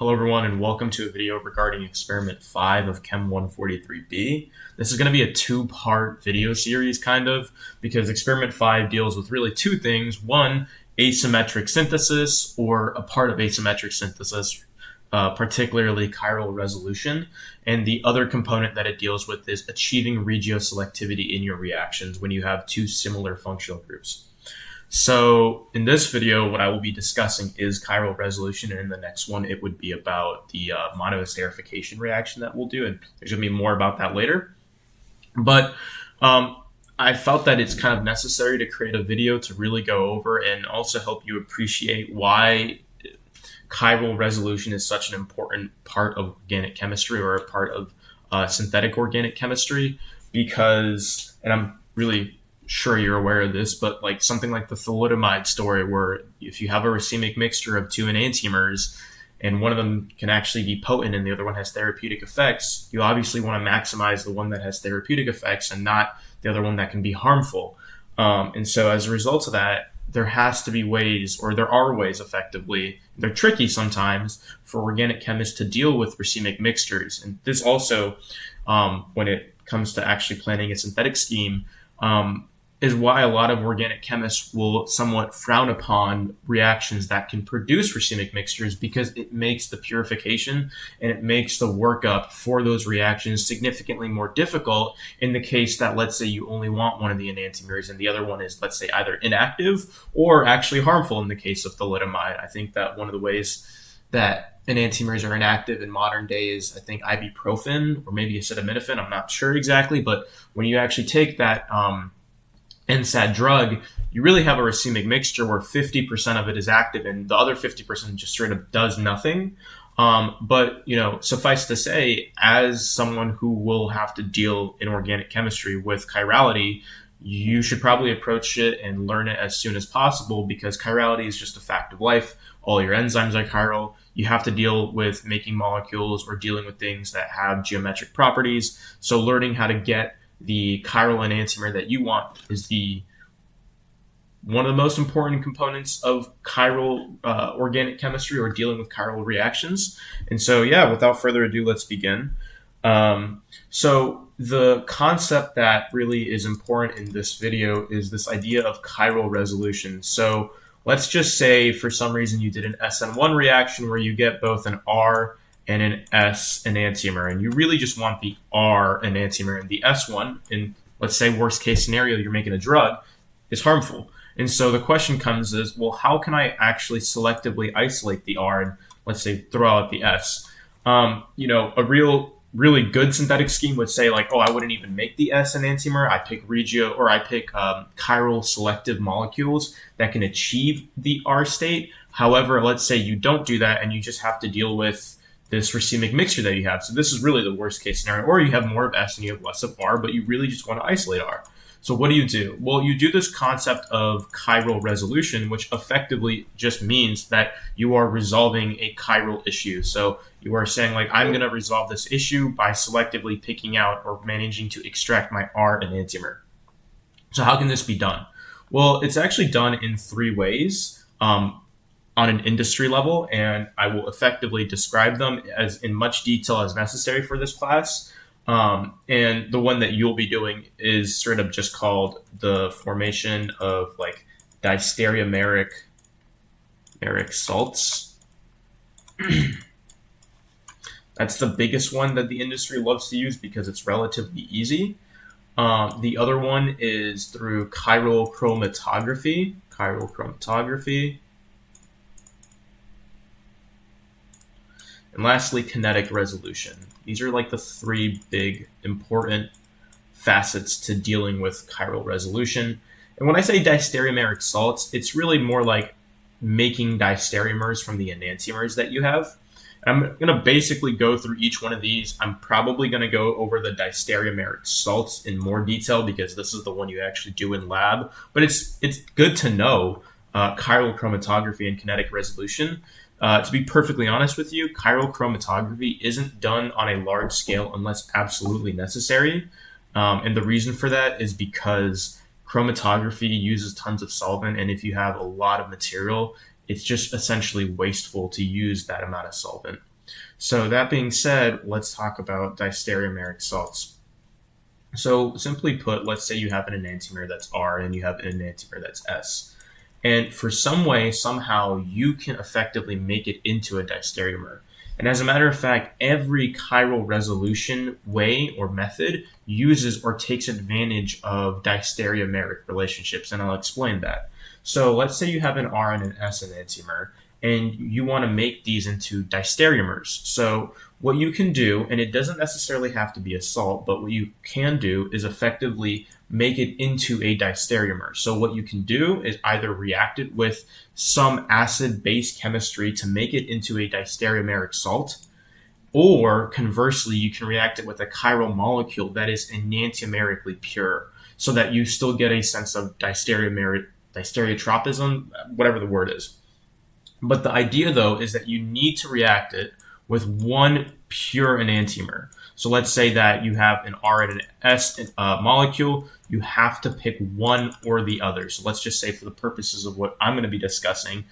Hello everyone and welcome to a video regarding experiment 5 of Chem 143b. This is going to be a two-part video series because experiment 5 deals with really two things. One, asymmetric synthesis or a part of asymmetric synthesis, particularly chiral resolution. And the other component that it deals with is achieving regioselectivity in your reactions when you have two similar functional groups. So in this video, what I will be discussing is chiral resolution, and in the next one, it would be about the monoesterification reaction that we'll do, and there's going to be more about that later. But I felt that it's kind of necessary to create a video to really go over and also help you appreciate why chiral resolution is such an important part of organic chemistry, or a part of synthetic organic chemistry, because, and I'm really sure you're aware of this, but like something like the thalidomide story, where if you have a racemic mixture of two enantiomers and one of them can actually be potent and the other one has therapeutic effects, you obviously want to maximize the one that has therapeutic effects and not the other one that can be harmful. And so as a result of that, there has to be ways, or there are ways effectively, they're tricky sometimes, for organic chemists to deal with racemic mixtures. And this also, when it comes to actually planning a synthetic scheme, is why a lot of organic chemists will somewhat frown upon reactions that can produce racemic mixtures, because it makes the purification and it makes the workup for those reactions significantly more difficult in the case that, let's say, you only want one of the enantiomers and the other one is, let's say, either inactive or actually harmful in the case of thalidomide. I think that one of the ways that enantiomers are inactive in modern day is, I think, ibuprofen or maybe acetaminophen. I'm not sure exactly, but when you actually take that NSAID drug, you really have a racemic mixture where 50% of it is active and the other 50% just straight up does nothing. But, suffice to say, as someone who will have to deal in organic chemistry with chirality, you should probably approach it and learn it as soon as possible, because chirality is just a fact of life. All your enzymes are chiral. You have to deal with making molecules or dealing with things that have geometric properties. So learning how to get the chiral enantiomer that you want is one of the most important components of chiral organic chemistry, or dealing with chiral reactions. And so, without further ado, let's begin. So the concept that really is important in this video is this idea of chiral resolution. So let's just say for some reason you did an SN1 reaction where you get both an R and an S enantiomer, and you really just want the R enantiomer, and the S one, in, let's say, worst case scenario, you're making a drug, is harmful. And so the question comes is, well, how can I actually selectively isolate the R and, let's say, throw out the S? A really good synthetic scheme would say, like, oh, I wouldn't even make the S enantiomer. I pick chiral selective molecules that can achieve the R state. However, let's say you don't do that and you just have to deal with this racemic mixture that you have. So this is really the worst case scenario. Or you have more of S and you have less of R, but you really just want to isolate R. So what do? Well, you do this concept of chiral resolution, which effectively just means that you are resolving a chiral issue. So you are saying, like, I'm going to resolve this issue by selectively picking out or managing to extract my R enantiomer. So how can this be done? Well, it's actually done in three ways on an industry level, and I will effectively describe them as in much detail as necessary for this class. And the one that you'll be doing is sort of just called the formation of, like, distereomeric salts. That's the biggest one that the industry loves to use because it's relatively easy. The other one is through chiral chromatography. And lastly, kinetic resolution. These are like the three big important facets to dealing with chiral resolution. And when I say distereomeric salts, it's really more like making distereomers from the enantiomers that you have. And I'm going to basically go through each one of these. I'm probably going to go over the distereomeric salts in more detail because this is the one you actually do in lab. But it's good to know chiral chromatography and kinetic resolution. To be perfectly honest with you, chiral chromatography isn't done on a large scale unless absolutely necessary. And the reason for that is because chromatography uses tons of solvent, and if you have a lot of material, it's just essentially wasteful to use that amount of solvent. So that being said, let's talk about distereomeric salts. So simply put, let's say you have an enantiomer that's R and you have an enantiomer that's S. And for some way, somehow, you can effectively make it into a distereomer. And as a matter of fact, every chiral resolution way or method uses or takes advantage of distereomeric relationships, and I'll explain that. So let's say you have an R and an S enantiomer, and you want to make these into distereomers. So what you can do, and it doesn't necessarily have to be a salt, but what you can do is effectively make it into a distereomer. So what you can do is either react it with some acid-base chemistry to make it into a distereomeric salt, or conversely, you can react it with a chiral molecule that is enantiomerically pure, so that you still get a sense of distereotropism, whatever the word is. But the idea, though, is that you need to react it with one pure enantiomer. So let's say that you have an R and an S molecule. You have to pick one or the other. So let's just say, for the purposes of what I'm going to be discussing,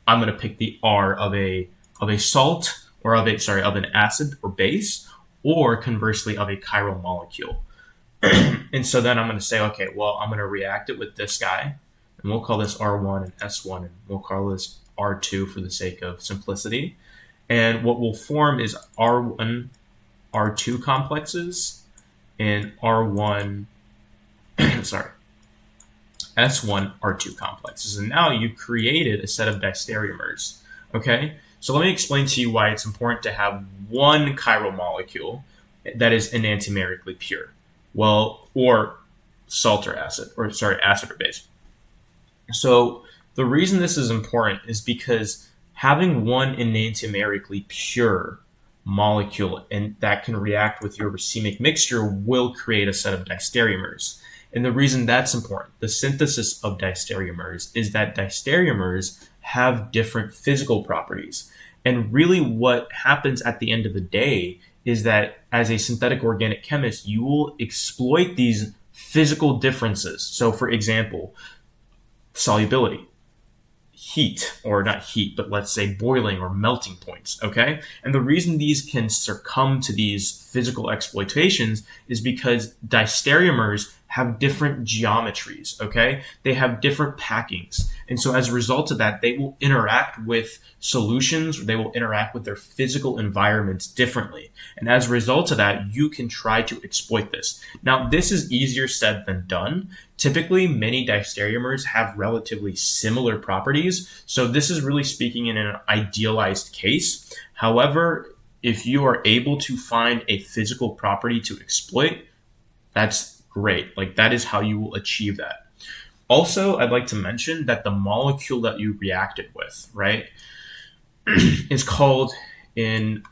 I'm going to pick the R of a salt, or of an acid or base, or conversely of a chiral molecule. And so then I'm going to say, okay, well, I'm going to react it with this guy, and we'll call this R1 and S1, and we'll call this R2 for the sake of simplicity. And what will form is R1, R2 complexes, and S1, R2 complexes. And now you've created a set of distereomers. Okay? So let me explain to you why it's important to have one chiral molecule that is enantiomerically pure. Well, or salt or acid, acid or base. So the reason this is important is because having one enantiomerically pure molecule and that can react with your racemic mixture will create a set of distereomers. And the reason that's important, the synthesis of distereomers, is that distereomers have different physical properties. And really what happens at the end of the day is that as a synthetic organic chemist, you will exploit these physical differences. So for example, solubility, heat, or not heat, but let's say boiling or melting points, okay? And the reason these can succumb to these physical exploitations is because distereomers have different geometries, okay? They have different packings. And so as a result of that, they will interact with solutions, or they will interact with their physical environments differently. And as a result of that, you can try to exploit this. Now, this is easier said than done. Typically, many distereomers have relatively similar properties. So this is really speaking in an idealized case. However, if you are able to find a physical property to exploit, that's great. Like, that is how you will achieve that. Also, I'd like to mention that the molecule that you reacted with, right, is called in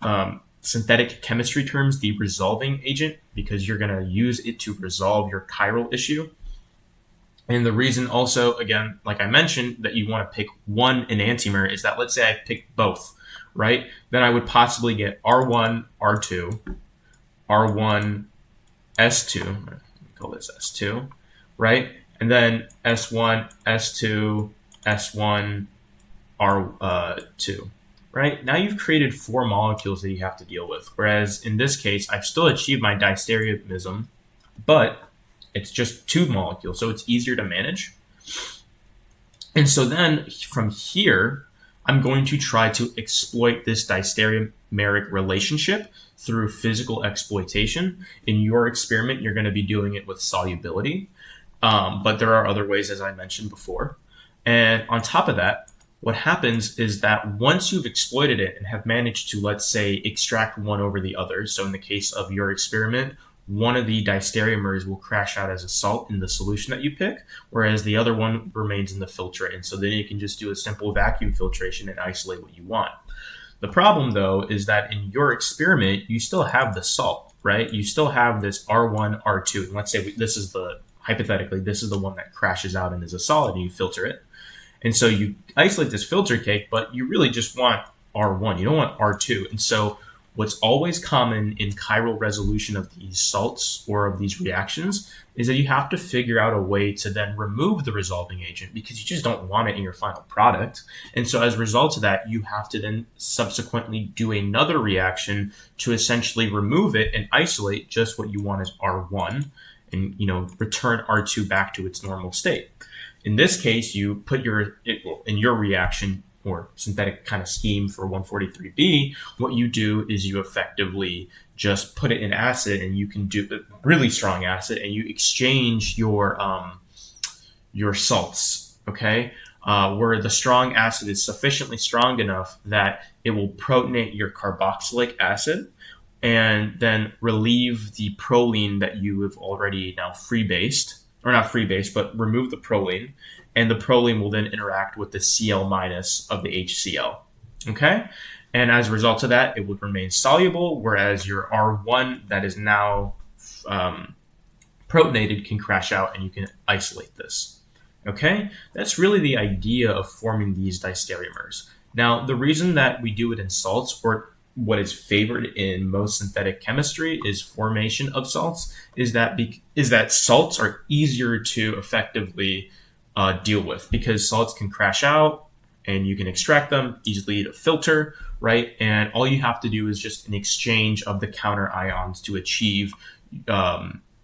synthetic chemistry terms the resolving agent, because you're going to use it to resolve your chiral issue. And the reason also, again, like I mentioned, that you want to pick one enantiomer is that, let's say I pick both, right? Then I would possibly get R1, R2, R1, S2, call this S2, right? And then S1, S2, S1, R2, right? Now you've created four molecules that you have to deal with. Whereas in this case, I've still achieved my distereomism, but it's just two molecules, so it's easier to manage. And so then from here, I'm going to try to exploit this distereomeric relationship through physical exploitation. In your experiment, you're going to be doing it with solubility, but there are other ways, as I mentioned before. And on top of that, what happens is that once you've exploited it and have managed to, let's say, extract one over the other, so in the case of your experiment, one of the distereomers will crash out as a salt in the solution that you pick, whereas the other one remains in the filtrate. And so then you can just do a simple vacuum filtration and isolate what you want. The problem, though, is that in your experiment, you still have the salt, right? You still have this R1, R2. And let's say hypothetically, this is the one that crashes out and is a solid, and you filter it. And so you isolate this filter cake, but you really just want R1. You don't want R2. And so what's always common in chiral resolution of these salts or of these reactions is that you have to figure out a way to then remove the resolving agent because you just don't want it in your final product. And so as a result of that, you have to then subsequently do another reaction to essentially remove it and isolate just what you want as R1 and, return R2 back to its normal state. In this case, you put in your reaction or synthetic kind of scheme for 143B, what you do is you effectively just put it in acid, and you can do a really strong acid, and you exchange your salts, okay? Where the strong acid is sufficiently strong enough that it will protonate your carboxylic acid and then relieve the proline that you have already now freebased, or not freebased, but remove the proline, and the proline will then interact with the Cl- of the HCl, okay? And as a result of that, it would remain soluble, whereas your R1 that is now protonated can crash out and you can isolate this, okay? That's really the idea of forming these distereomers. Now, the reason that we do it in salts, or what is favored in most synthetic chemistry is formation of salts, is that salts are easier to effectively deal with because salts can crash out and you can extract them easily to filter, right? And all you have to do is just an exchange of the counter ions to achieve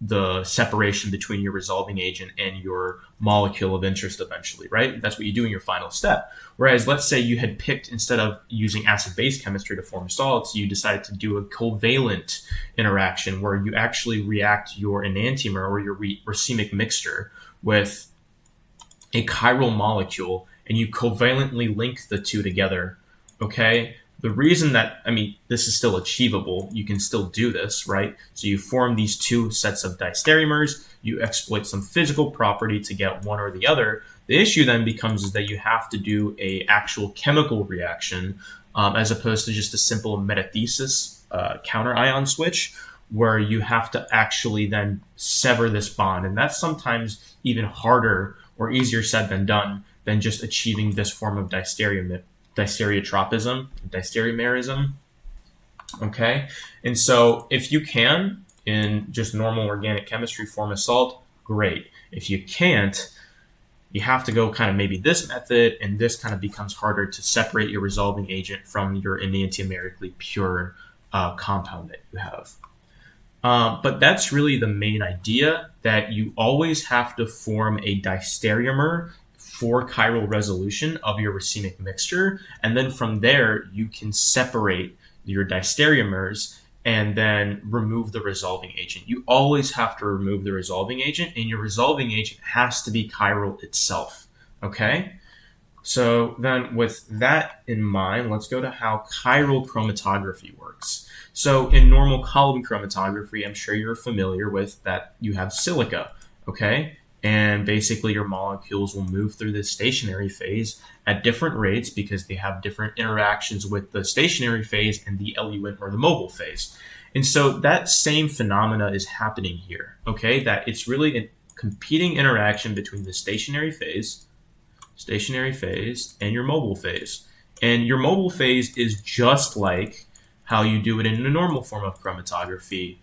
the separation between your resolving agent and your molecule of interest eventually, right? That's what you do in your final step. Whereas let's say you had picked, instead of using acid-base chemistry to form salts, you decided to do a covalent interaction where you actually react your enantiomer or your racemic mixture with a chiral molecule and you covalently link the two together, okay? The reason that, this is still achievable, you can still do this, right? So you form these two sets of distereomers, you exploit some physical property to get one or the other. The issue then becomes is that you have to do a actual chemical reaction as opposed to just a simple metathesis counter ion switch where you have to actually then sever this bond. And that's sometimes even harder or easier said than done than just achieving this form of distereomerism, okay? And so if you can, in just normal organic chemistry, form a salt, great. If you can't, you have to go kind of maybe this method, and this kind of becomes harder to separate your resolving agent from your enantiomerically pure compound that you have. But that's really the main idea, that you always have to form a distereomer for chiral resolution of your racemic mixture. And then from there, you can separate your distereomers and then remove the resolving agent. You always have to remove the resolving agent, and your resolving agent has to be chiral itself, okay? So then with that in mind, let's go to how chiral chromatography works. So in normal column chromatography, I'm sure you're familiar with that you have silica, okay? And basically your molecules will move through this stationary phase at different rates because they have different interactions with the stationary phase and the eluent or the mobile phase. And so that same phenomena is happening here, okay? That it's really a competing interaction between the stationary phase, and your mobile phase. And your mobile phase is just like how you do it in a normal form of chromatography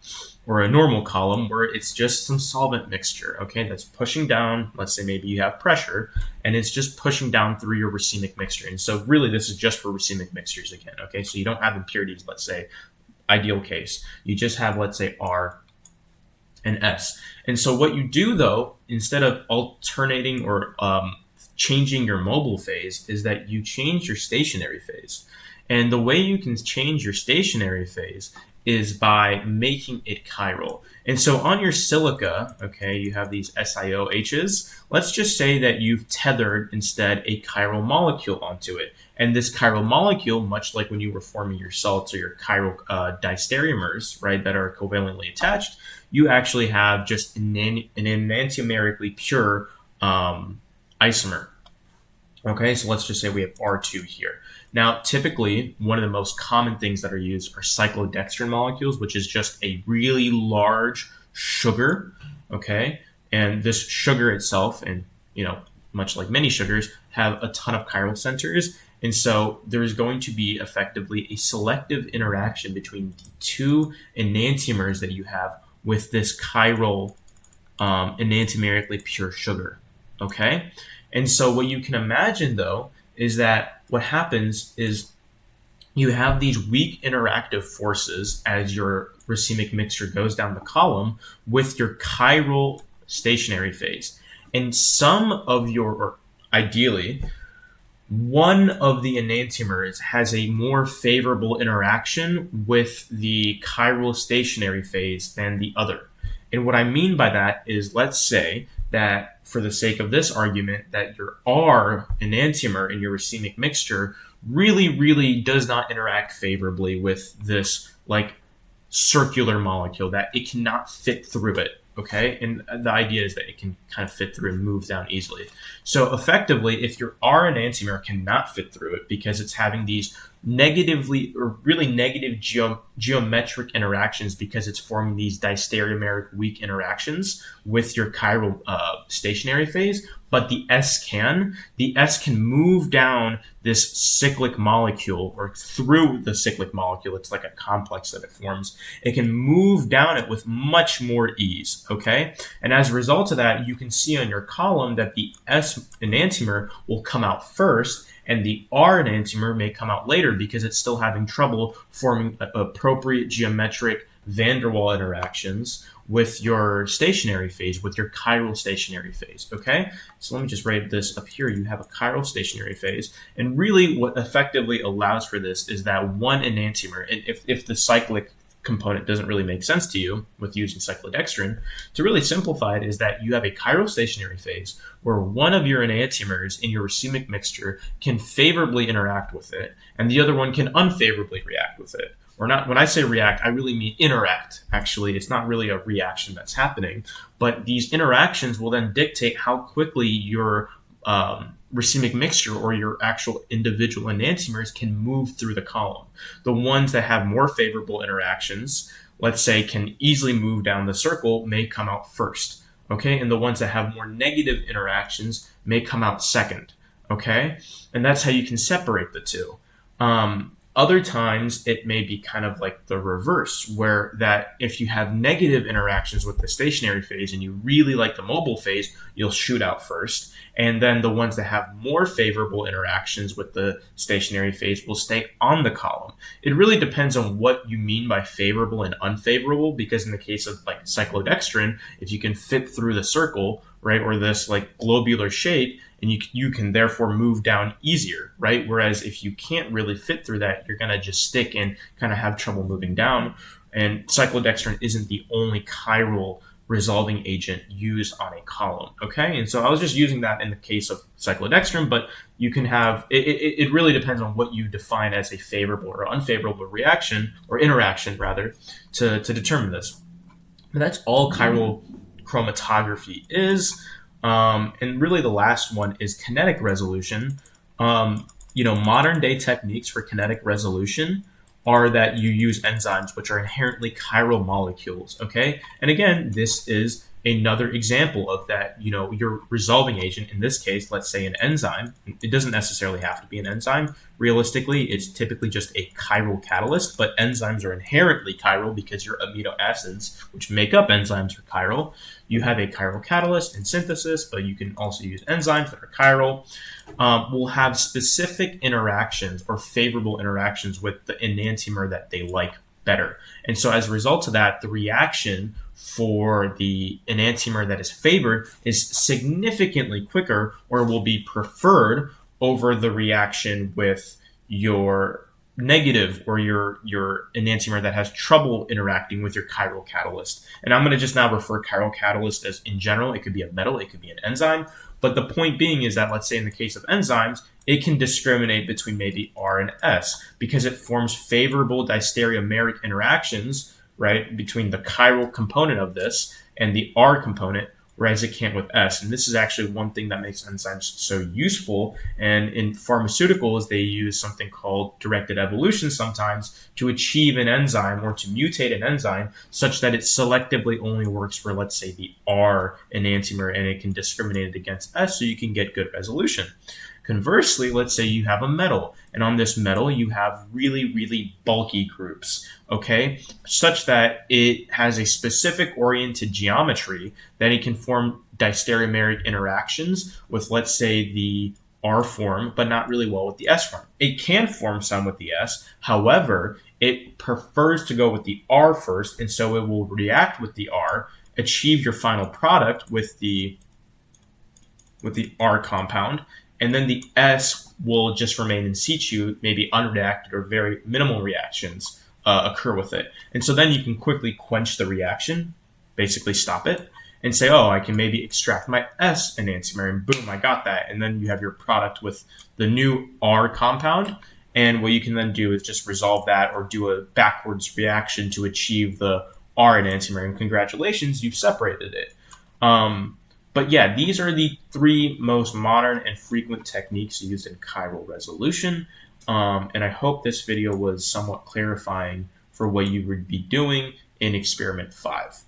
or a normal column where it's just some solvent mixture, okay, that's pushing down. Let's say maybe you have pressure and it's just pushing down through your racemic mixture. And so really this is just for racemic mixtures again, okay? So you don't have impurities, let's say, ideal case. You just have, let's say, R and S. And so what you do though, instead of alternating or changing your mobile phase, is that you change your stationary phase. And the way you can change your stationary phase is by making it chiral. And so on your silica, okay, you have these SiOHs. Let's just say that you've tethered instead a chiral molecule onto it. And this chiral molecule, much like when you were forming your salts or your chiral distereomers, right, that are covalently attached, you actually have just an enantiomerically pure isomer. Okay, so let's just say we have R2 here. Now, typically, one of the most common things that are used are cyclodextrin molecules, which is just a really large sugar, okay? And this sugar itself, and much like many sugars, have a ton of chiral centers. And so there is going to be effectively a selective interaction between the two enantiomers that you have with this chiral enantiomerically pure sugar. Okay? And so what you can imagine, though, is that what happens is you have these weak interactive forces as your racemic mixture goes down the column with your chiral stationary phase. And some of your, or ideally, one of the enantiomers has a more favorable interaction with the chiral stationary phase than the other. And what I mean by that is, let's say that for the sake of this argument, that your R enantiomer in your racemic mixture really does not interact favorably with this like circular molecule, that it cannot fit through it. Okay, and the idea is that it can kind of fit through and move down easily. So effectively, if your R enantiomer cannot fit through it because it's having these negatively or really negative geometric interactions because it's forming these distereomeric weak interactions with your chiral stationary phase, but the S can move down this cyclic molecule or through the cyclic molecule. It's like a complex that it forms. It can move down it with much more ease, okay? And as a result of that, you can see on your column that the S enantiomer will come out first, and the R enantiomer may come out later because it's still having trouble forming appropriate geometric van der Waals interactions with your stationary phase, with your chiral stationary phase, okay? So let me just write this up here. You have a chiral stationary phase, and really what effectively allows for this is that one enantiomer, and if the cyclic component doesn't really make sense to you with using cyclodextrin, to really simplify it is that you have a chiral stationary phase where one of your enantiomers in your racemic mixture can favorably interact with it, and the other one can unfavorably react with it. Or not, when I say react, I really mean interact. Actually, it's not really a reaction that's happening, but these interactions will then dictate how quickly your racemic mixture or your actual individual enantiomers can move through the column. The ones that have more favorable interactions, let's say, can easily move down the circle, may come out first, okay? And the ones that have more negative interactions may come out second, okay? And that's how you can separate the two. Other times, it may be kind of like the reverse, where that if you have negative interactions with the stationary phase and you really like the mobile phase, you'll shoot out first. And then the ones that have more favorable interactions with the stationary phase will stay on the column. It really depends on what you mean by favorable and unfavorable, because in the case of like cyclodextrin, if you can fit through the circle, right, or this like globular shape, and you can therefore move down easier, right? Whereas if you can't really fit through that, you're gonna just stick and kind of have trouble moving down. And cyclodextrin isn't the only chiral resolving agent used on a column, okay? And so I was just using that in the case of cyclodextrin, but you can have, it really depends on what you define as a favorable or unfavorable reaction, or interaction rather, to determine this. But that's all chiral chromatography is. And really the last one is kinetic resolution. Modern day techniques for kinetic resolution are that you use enzymes which are inherently chiral molecules, okay? And again, this is another example of that, your resolving agent, in this case, let's say an enzyme. It doesn't necessarily have to be an enzyme. Realistically, it's typically just a chiral catalyst, but enzymes are inherently chiral because your amino acids, which make up enzymes, are chiral. You have a chiral catalyst in synthesis, but you can also use enzymes that are chiral. Will have specific interactions or favorable interactions with the enantiomer that they like better. And so as a result of that, the reaction for the enantiomer that is favored is significantly quicker, or will be preferred over the reaction with your negative or your enantiomer that has trouble interacting with your chiral catalyst. And I'm going to just now refer chiral catalyst as in general. It could be a metal, it could be an enzyme. But the point being is that, let's say in the case of enzymes, it can discriminate between maybe R and S because it forms favorable distereomeric interactions, right, between the chiral component of this and the R component, whereas it can't with S. And this is actually one thing that makes enzymes so useful. And in pharmaceuticals, they use something called directed evolution sometimes to achieve an enzyme or to mutate an enzyme such that it selectively only works for, let's say, the R enantiomer, and it can discriminate it against S so you can get good resolution. Conversely, let's say you have a metal, and on this metal you have really, really bulky groups, okay, such that it has a specific oriented geometry that it can form distereomeric interactions with, let's say, the R form, but not really well with the S form. It can form some with the S. However, it prefers to go with the R first, and so it will react with the R, achieve your final product with the R compound, and then the S will just remain in situ, maybe unreacted or very minimal reactions occur with it. And so then you can quickly quench the reaction, basically stop it, and say, oh, I can maybe extract my S enantiomer, and boom, I got that. And then you have your product with the new R compound. And what you can then do is just resolve that or do a backwards reaction to achieve the R enantiomer. And congratulations, you've separated it. But yeah, these are the three most modern and frequent techniques used in chiral resolution. And I hope this video was somewhat clarifying for what you would be doing in experiment 5.